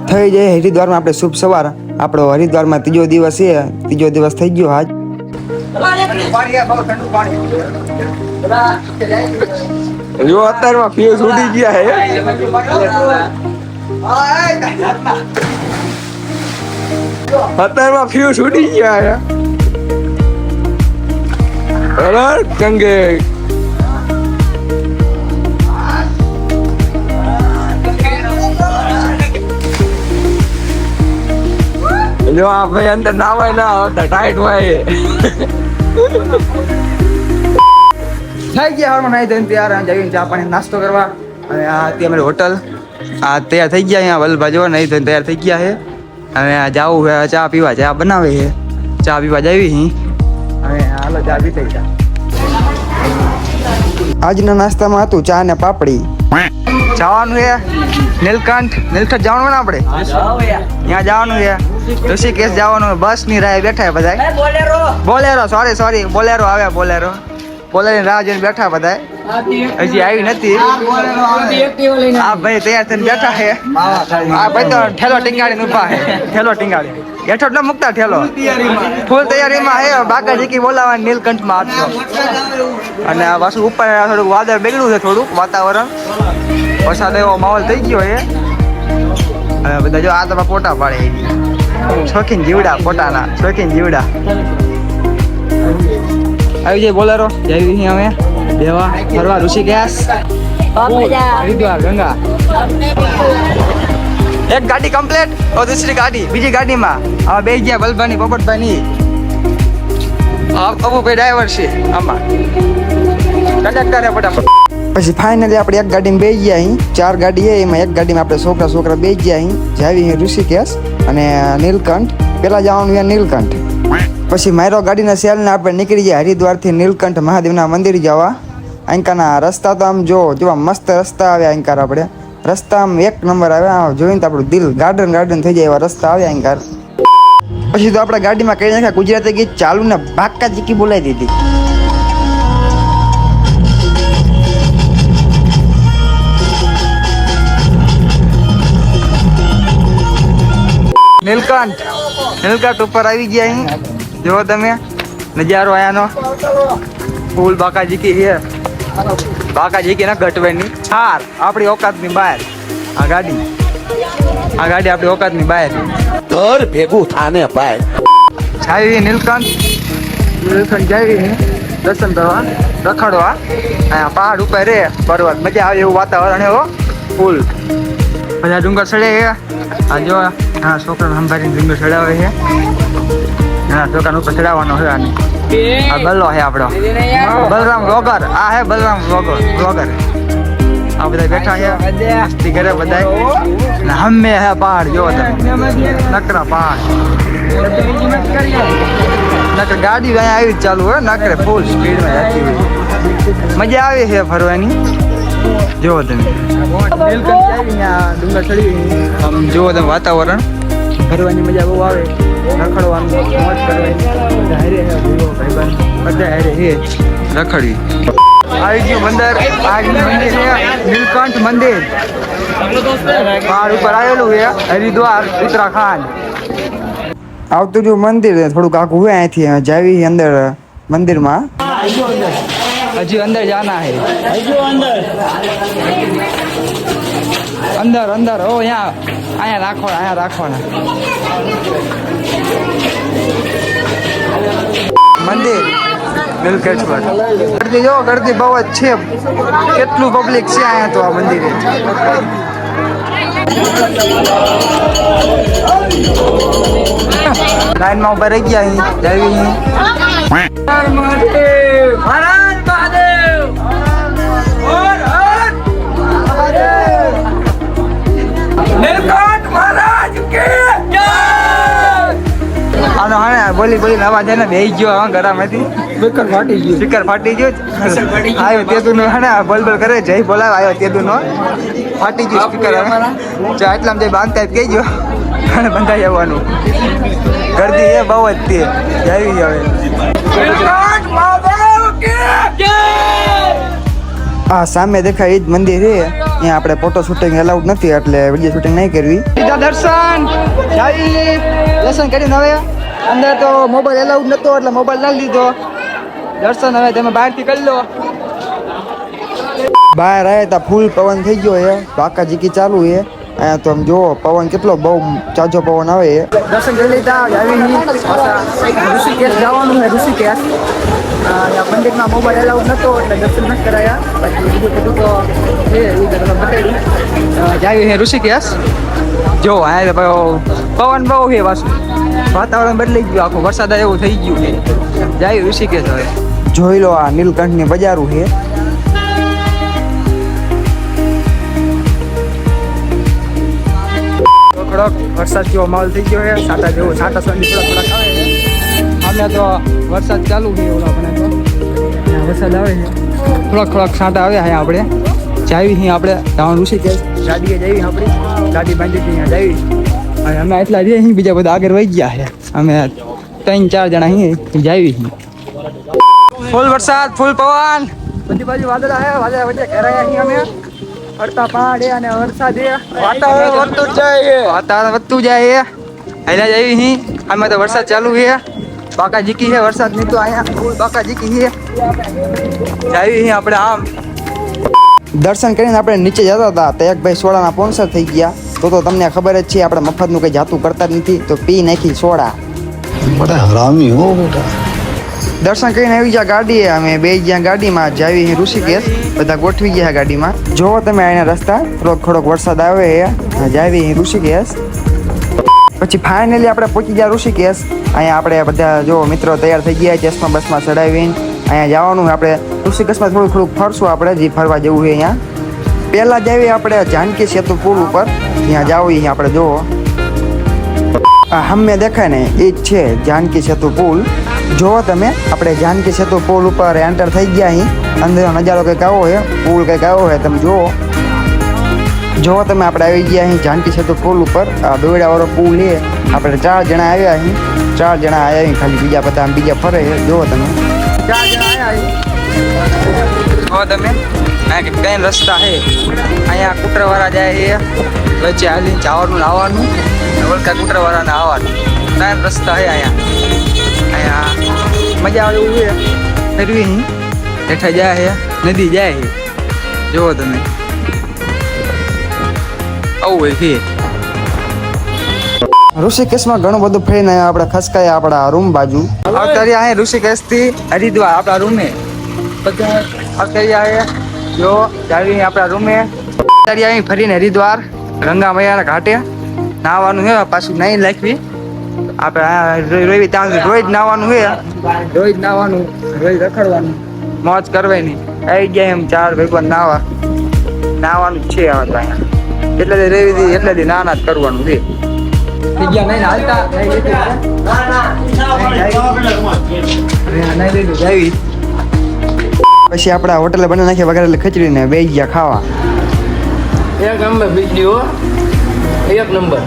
થઈ જાય હરિદ્વારમાં આપણે શુભ સવાર. આપણો હરિદ્વારમાં ત્રીજો દિવસ છે. ત્રીજો દિવસ થઈ ગયો આજ. જો અત્યારમાં ફ્યુઝ ઉડી ગયા હે. અત્યારમાં ફ્યુઝ ઉડી ગયા હે. બરાબર કંગે જો આ ભાઈ અંદર નાવાય ના આવતા ટાઈટ હોય. થઈ ગયા હારમાં નાઈ ધોઈને તૈયાર જઈને ચા પાણી નાસ્તો કરવા. અને આ હતી અમારી હોટલ. આ તૈયાર થઈ ગયા અહીંયા વલ્લભા જો નાઈ ધોઈને તૈયાર થઈ ગયા છે. હવે આ જાવું છે ચા પીવા. ચા બનાવે છે. ચા પીવા જાવી હી. હવે હાલો ચા પી થઈ ગયા. આજના નાસ્તામાં હતું ચા ને પાપડી. જવાનું છે નીલકંઠ જવાનું ને આપણે ત્યાં જવાનું છે. ઋષિકેશ જવાનું. બસ ની રાહ બેઠા બધા. બોલેરો સોરી બોલેરો આવે. બોલેરો ની રાહ જોઈને બેઠા બધા. હજી આવી નથી. આ ભાઈ તૈયાર થઈને બેઠા છે. આ ભાઈ તો ઠેલો ટીંગાડીને ઉભા છે. ઠેલો ટીંગાડી હેઠો ન મૂકતા ઠેલો ફૂલ તૈયારીમાં હે. બાકાજી બોલાવવા નીલકંઠમાં હાથો. અને આ પાછું ઉપર થોડુંક વાદળ બેગડ્યું છે. થોડુંક વાતાવરણ વરસાદ એવો માહોલ થઈ ગયો છે. હવે બધા જો આ તો ફોટા પાડે. શોખીન જીવડા ફોટાના શોખીન જીવડા. આવી જાય બોલેરો જઈ અમે દેવા ફરવા ઋષિકેશ હરિદ્વાર ગંગા. એક ગાડી કમ્પ્લીટ દૂસરી ગાડી બીજી ગાડીમાં આમાં બે ગયા બલભાની પોપટભાઈ અબુભાઈ ડ્રાઈવર છે આમાં કંડક્ટર ફટાફટ. પછી ફાઇનલી આપણે એક ગાડીમાં બેસી ગયા. અહીં 4 ગાડી છે. એમાં એક ગાડીમાં આપણે છોકરા બેસી ગયા. અહીં જાવી ઋષિકેશ અને નીલકંઠ. પેલા જવાનું છે નીલકંઠ. પછી મારો ગાડીના સેલને આપણે નીકળી જાય હરિદ્વારથી નીલકંઠ મહાદેવના મંદિર જવા. અહીંકાના રસ્તા તો આમ જોવા મસ્ત રસ્તા આવ્યા. અહીંકાર આપણે રસ્તા આમ એક નંબર આવ્યા. જોઈને તો આપણું દિલ ગાર્ડન થઈ જાય એવા રસ્તા આવ્યા અહીંકાર. પછી તો આપણે ગાડીમાં કઈ નાખ્યા ગુજરાતી ગીત ચાલુ ને ભાક્કા ચીકી બોલાવી દીધી. નીલકંઠ ઉપર આવી ગયા. અહીં જો તમે નજારો આયાનો ફૂલ બાકાજી છે. બાકાજી ના ગટવાની હાર આપણી ઓકાતની બહાર. આ ગાડી આપણી ઓકાતની બહાર. ઘર ભેગું થાને ભાઈ. જાવી નીલકંઠ જાવી દર્શન કરવા રખડવા. અહીંયા પહાડ ઉપર રે પર્વત મજા આવે એવું વાતાવરણ એવો ફૂલ. બધા ડુંગર ચડે છે. આ જો હા છોકરાને સંભાળીને ડુંગર ચડાવે છે. હા છોકરાને ઉપર ચડાવવાનો છે. આને આ બલ્લો છે આપણો બલરામ વ્લોગર. આ હે બલરામ વ્લોગર. આ બધા બેઠા છે મસ્તી કરે બધા. હમે હે પહાડ જો નકરા પહાડ. નકર ગાડી અહીંયા આવી જ ચાલુ હોય. નકરે ફૂલ સ્પીડમાં જતી હોય. મજા આવે છે ફરવાની. જુઓ તમે ડુંગર ચડી આમ જુઓ તમે વાતાવરણ. ફરવાની મજા બહુ આવે. રખડવાનું મોજ કરવાની. બધા હારે છે રખડવી. આવી ગયું મંદિર. આ મંદિર છે નીલકંઠ મંદિર. પહાડ ઉપર આવેલું છે હરિદ્વાર ઉત્તરાખંડ. આવતું જો મંદિર થોડુંક આખું હોય. અહીંથી જાવી અંદર મંદિરમાં. હજી અંદર જાના હે. અંદર ઓ અહીંયા રાખવાના મંદિર નીલકંઠ. ગળતી બહુ જ છે. કેટલું પબ્લિક છે અહીંયા તો આ મંદિરે. લાઈનમાં ઉભા રહી ગયા. અહીં જાવી બોલી અવાજ એને બેસી ગયો ઘરામાંથી. સ્પીકર ફાટી ગયો. આવ્યો તેદુનો હે બોલ કરે જય બોલાવ આવ્યો તેદુનો ફાટી ગયું સ્પીકર. એટલામાં જઈ બાંધતા જ કહી ગયો બંધાઈ જવાનું. ગરદી એ બહુ જ તે જાવી હવે. આ સામે દેખાય એ જ મંદિર છે. અહીંયા આપણે ફોટો શૂટિંગ એલાઉડ નથી એટલે વિડીયો શૂટિંગ નહીં કરવી. સીધા દર્શન જાવી દર્શન કરીને હવે અંદર તો મોબાઈલ એલાઉડ નતો એટલે મોબાઈલ ના લીધો. દર્શન હવે તમે બહારથી કરી લો. બહાર આવ્યા તા ફૂલ પવન થઈ ગયો છે, બાકા જીકી ચાલુ છે. અહીંયા તો આમ જુઓ પવન કેટલો બહુ ચાજો પવન આવે છે. દર્શન કરી લીધા ઋષિકેશ જવાનું છે. ઋષિકેશ મંદિરમાં મોબાઈલ એલાઉડ નતો એટલે દર્શન નથી કરાયા. પછી બીજું બધું તો છે એ તમે બતાવી જાવી છે ઋષિકેશ. જો અહીંયા પવન બહુ છે, પાછું વાતાવરણ બદલાઈ ગયું, આખું વરસાદ એવું થઈ ગયું છે. જાય ઋષિકેશ હવે જોઈ લો. આ નીલકંઠની બજારું છે. થોડોક વરસાદ જેવો માહોલ થઈ ગયો છે, સાટા જેવો સાટા સંડી થોડાક આવે છે. અમે તો વરસાદ ચાલુ છે ઓલા પણ તો વરસાદ આવે છે, થોડાક સાટા આવે છે. આપણે જાવી છીએ આપણે જવાનું ઋષિકેશ. ગાડીએ જઈએ આપણી ગાડી બાંધી ત્યાં જાવી. અને અમે એટલા રહીએ છીએ, બીજા બધા આગળ વહી ગયા છે. અમે 3-4 જણા છીએ જાવી છીએ. ફૂલ વરસાદ, ફૂલ પવન, બધી બાજુ વાદળા છે. વાદળા વચ્ચે ઘેરાયા છીએ અમે. ફરતા પહાડ અને વરસાદ વાતાવરણ વધતું જાય. અહીંયા જઈએ છીએ. અમે તો વરસાદ ચાલુ છે, બાકા જીકી છે. વરસાદ નહીં તો અહીંયા બાકા જીકી છે. જઈએ છીએ આપણે આમ. દર્શન કરીને આપણે નીચે જતા હતા તો એક ભાઈ સોડાના સ્પોન્સર થઈ ગયા. તો તમને ખબર જ છે આપણે મફતનું કંઈ જાતું કરતા જ નથી, તો પી નાખી સોડા. बड़ा हरामी हो बेटा. દર્શન કરીને આવી ગયા ગાડીએ. અમે બે ગયા ગાડીમાં જાવી ઋષિકેશ. બધા ગોઠવી ગયા ગાડીમાં. જોવો તમે અહીંના રસ્તા થોડોક વરસાદ આવે જાવી ઋષિકેશ. પછી ફાઇનલી આપણે પહોંચી ગયા ઋષિકેશ. અહીંયા આપણે બધા જો મિત્રો તૈયાર થઈ ગયા, ચશ્મા બસમાં ચડાવીને અહીંયા જવાનું. આપણે ઋષિકેશમાં થોડુંક ફરશું આપણે, જે ફરવા જવું છે અહીંયા. પહેલાં જાવી આપણે જાનકી સેતુ પુલ ઉપર, ત્યાં જાવી આપણે. જુઓ હમે દેખાય ને એ જ છે જાનકી સેતુ પુલ. જોવો તમે આપણે જાનકી સેતુ પુલ ઉપર એન્ટર થઈ ગયા. અહીં અંદરનો નજારો કંઈક આવો છે, પુલ કંઈક આવો છે. તમે જોવો તમે આપણે આવી ગયા અહીં જાનકી સેતુ પુલ ઉપર. આ દોયડાવાળો પુલ છે. આપણે 4 જણા આવ્યા અહીં. 4 જણા આવ્યા અહીં, ખાલી બીજા બધા બીજા ફરે છે. જોવો તમે 4 જણા આવ્યા અહીં. જોવો તમે અહીંયા કઈ રસ્તા છે. અહીંયા કૂટરવાળા જાય છે, વચ્ચે હાલીને જવાનું આવવાનું, વળકા કૂટરવાળાને આવવાનું. 3 રસ્તા છે અહીંયા મજા આવે એવું છે. ફેરવી અહીં હેઠા જાય છે, નદી જાય છે. જુઓ તમે આવું છે. ઋષિકેશમાં ઘણું બધું ફરીને આપણે ખસકાયા આપણા રૂમ બાજુ. અત્યારે અહીંયા ઋષિકેશથી હરિદ્વાર આપણા રૂમે અત્યારે જો જાવી આપણા રૂમે. અત્યારે અહીં ફરીને હરિદ્વાર ગંગા મૈયાના ઘાટે નાહવાનું છે. પાછું નહીં લાખવી આપણે રોજ ત્યાં રોજ નાહવાનું છે. રોજ નાહવાનું, રોજ રખડવાનું, મોજ કરવાની. આવી ગયા એમ 4 ભેગવાન નાહવાનું જ છે. હવે તો અહીંયા એટલે રેવી એટલે નાના જ કરવાનું છે. થઈ ગયા નહીં હાલતા જાવી. પછી આપણા હોટલે બની નાખ્યા વગેરે ખીચડીને બે ગયા ખાવા. એક નંબર બીજી હો, એક નંબર.